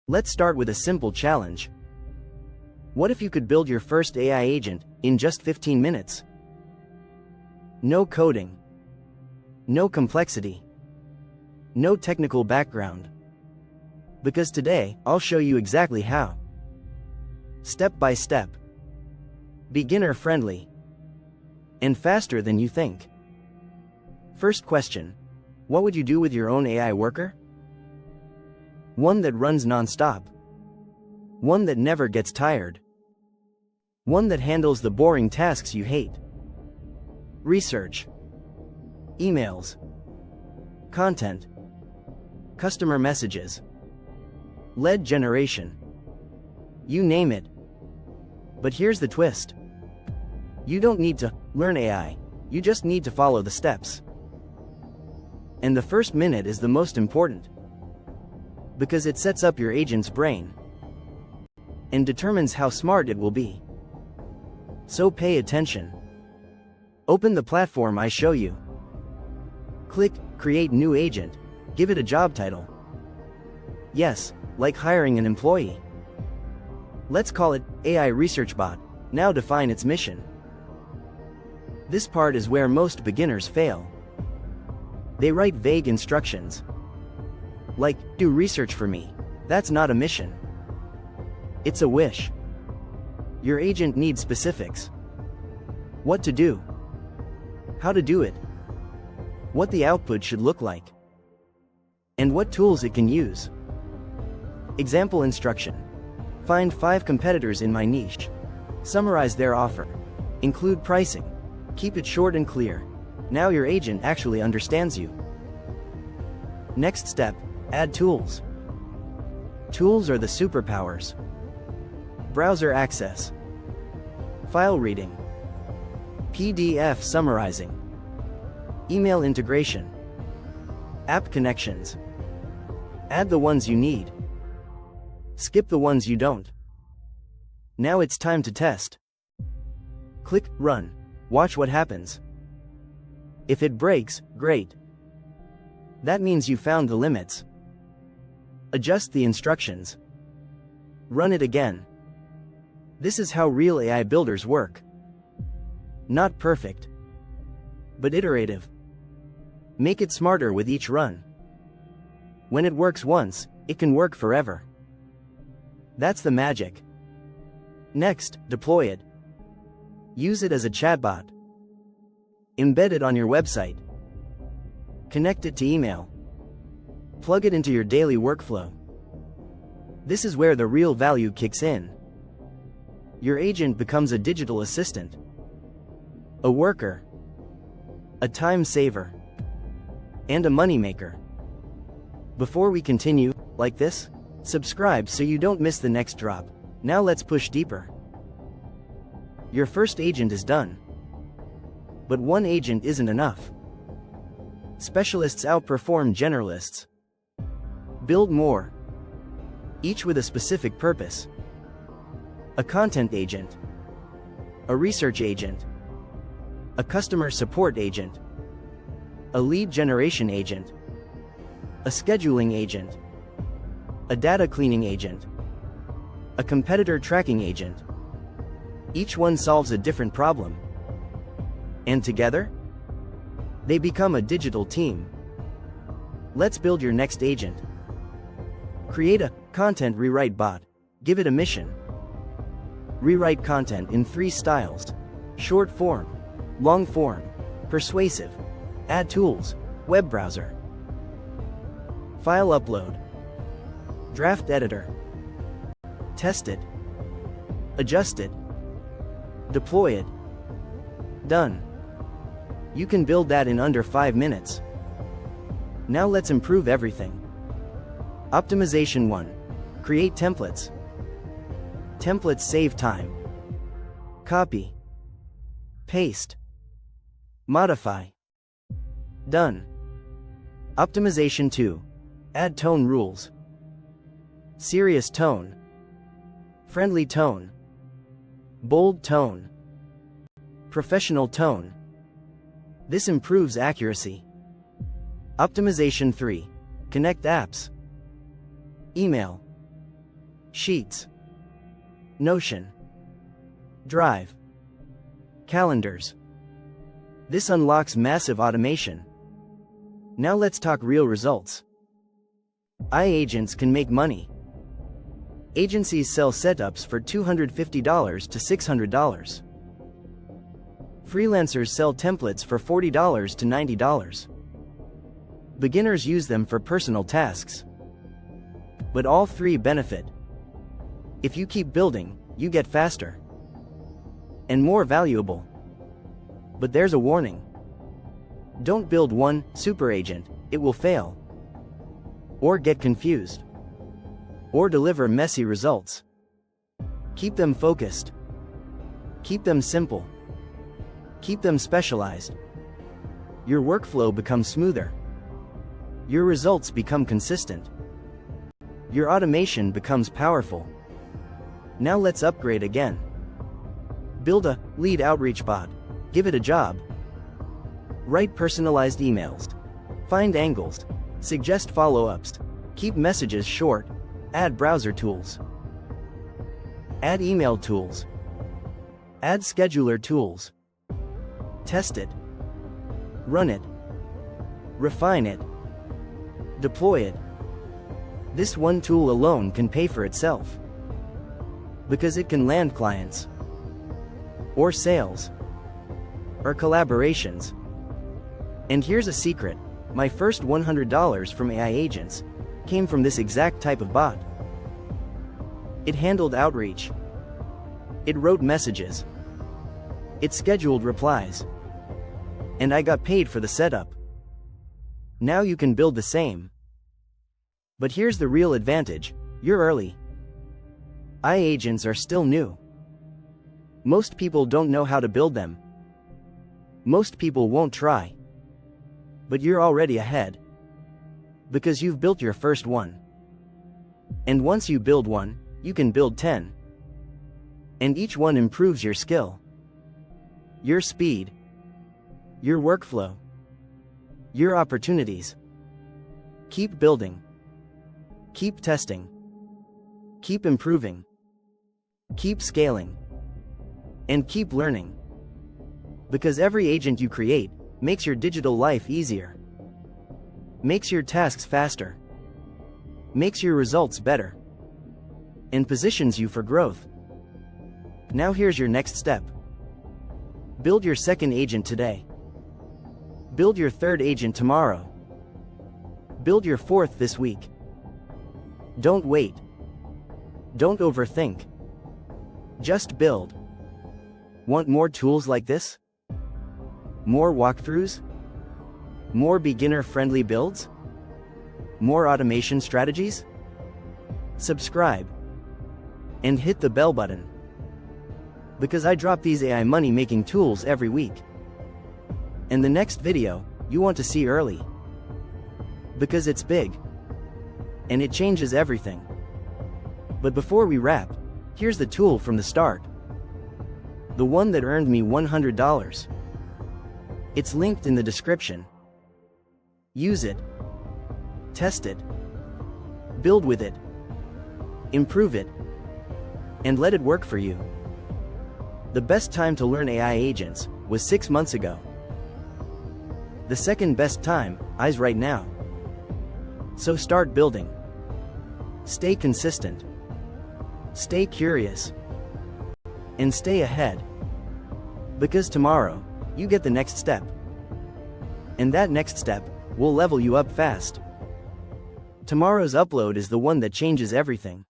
Let's start with a simple challenge. What if you could build your first AI agent in just 15 minutes? No coding, no complexity, no technical background. Because today, I'll show you exactly how. Step by step. Beginner friendly. And faster than you think. First question. What would you do with your own AI worker? One that runs non-stop. One that never gets tired. One that handles the boring tasks you hate. Research. Emails. Content. Customer messages. Lead generation. You name it. But here's the twist. You don't need to learn AI, you just need to follow the steps. And the first minute is the most important. Because it sets up your agent's brain and determines how smart it will be. So pay attention. Open the platform I show you. Click Create New Agent. Give it a job title. Yes, like hiring an employee. Let's call it AI Research Bot. Now define its mission. This part is where most beginners fail. They write vague instructions. Like, do research for me. That's not a mission. It's a wish. Your agent needs specifics. What to do. How to do it. What the output should look like. And what tools it can use. Example instruction. Find 5 competitors in my niche. Summarize their offer. Include pricing. Keep it short and clear. Now your agent actually understands you. Next step, add tools. Tools are the superpowers. Browser access. File reading. PDF summarizing. Email integration. App connections. Add the ones you need. Skip the ones you don't. Now it's time to test. Click Run. Watch what happens. If it breaks, great. That means you found the limits. Adjust the instructions. Run it again. This is how real AI builders work. Not perfect, but iterative. Make it smarter with each run. When it works once, it can work forever. That's the magic. Next, deploy it. Use it as a chatbot. Embed it on your website. Connect it to email. Plug it into your daily workflow. This is where the real value kicks in. Your agent becomes a digital assistant. A worker. A time saver. And a moneymaker. Before we continue, like this, subscribe so you don't miss the next drop. Now let's push deeper. Your first agent is done. But one agent isn't enough. Specialists outperform generalists. Build more. Each with a specific purpose. A content agent. A research agent. A customer support agent. A lead generation agent. A scheduling agent. A data cleaning agent. A competitor tracking agent. Each one solves a different problem. And together, they become a digital team. Let's build your next agent. Create a content rewrite bot. Give it a mission. Rewrite content in 3 styles: short form, long form, persuasive. Add tools, web browser. File upload. Draft editor. Test it. Adjust it. Deploy it. Done. You can build that in under 5 minutes. Now let's improve everything. Optimization 1. Create templates. Templates save time. Copy. Paste. Modify. Done. Optimization 2. Add tone rules. Serious tone. Friendly tone. Bold tone. Professional tone. This improves accuracy. Optimization 3. Connect apps. Email. Sheets, Notion, Drive, calendars. This unlocks massive automation. Now let's talk real results. AI agents can make money. Agencies sell setups for $250 to $600. Freelancers sell templates for $40 to $90. Beginners use them for personal tasks. But all three benefit. If you keep building, you get faster and more valuable. But there's a warning. Don't build one super agent, it will fail, or get confused, or deliver messy results. Keep them focused. Keep them simple. Keep them specialized. Your workflow becomes smoother. Your results become consistent. Your automation becomes powerful. Now let's upgrade again. Build a lead outreach bot. Give it a job. Write personalized emails. Find angles. Suggest follow-ups. Keep messages short. Add browser tools. Add email tools. Add scheduler tools. Test it. Run it. Refine it. Deploy it. This one tool alone can pay for itself. Because it can land clients, or sales, or collaborations. And here's a secret. My first $100 from AI agents came from this exact type of bot. It handled outreach. It wrote messages. It scheduled replies. And I got paid for the setup. Now you can build the same. But here's the real advantage. You're early. AI agents are still new. Most people don't know how to build them. Most people won't try. But you're already ahead. Because you've built your first one. And once you build one, you can build 10. And each one improves your skill, your speed, your workflow, your opportunities. Keep building. Keep testing. Keep improving. Keep scaling. And keep learning. Because every agent you create makes your digital life easier, makes your tasks faster, makes your results better, and positions you for growth. Now here's your next step. Build your second agent today. Build your third agent tomorrow. Build your fourth this week. Don't wait. Don't overthink. Just build. Want more tools like this? More walkthroughs? More beginner-friendly builds? More automation strategies? Subscribe. And hit the bell button. Because I drop these AI money-making tools every week. And the next video, you want to see early. Because it's big. And it changes everything. But before we wrap, here's the tool from the start. The one that earned me $100. It's linked in the description. Use it. Test it. Build with it. Improve it. And let it work for you. The best time to learn AI agents was 6 months ago. The second best time is right now. So start building. Stay consistent. Stay curious. And stay ahead. Because tomorrow, you get the next step. And that next step will level you up fast. Tomorrow's upload is the one that changes everything.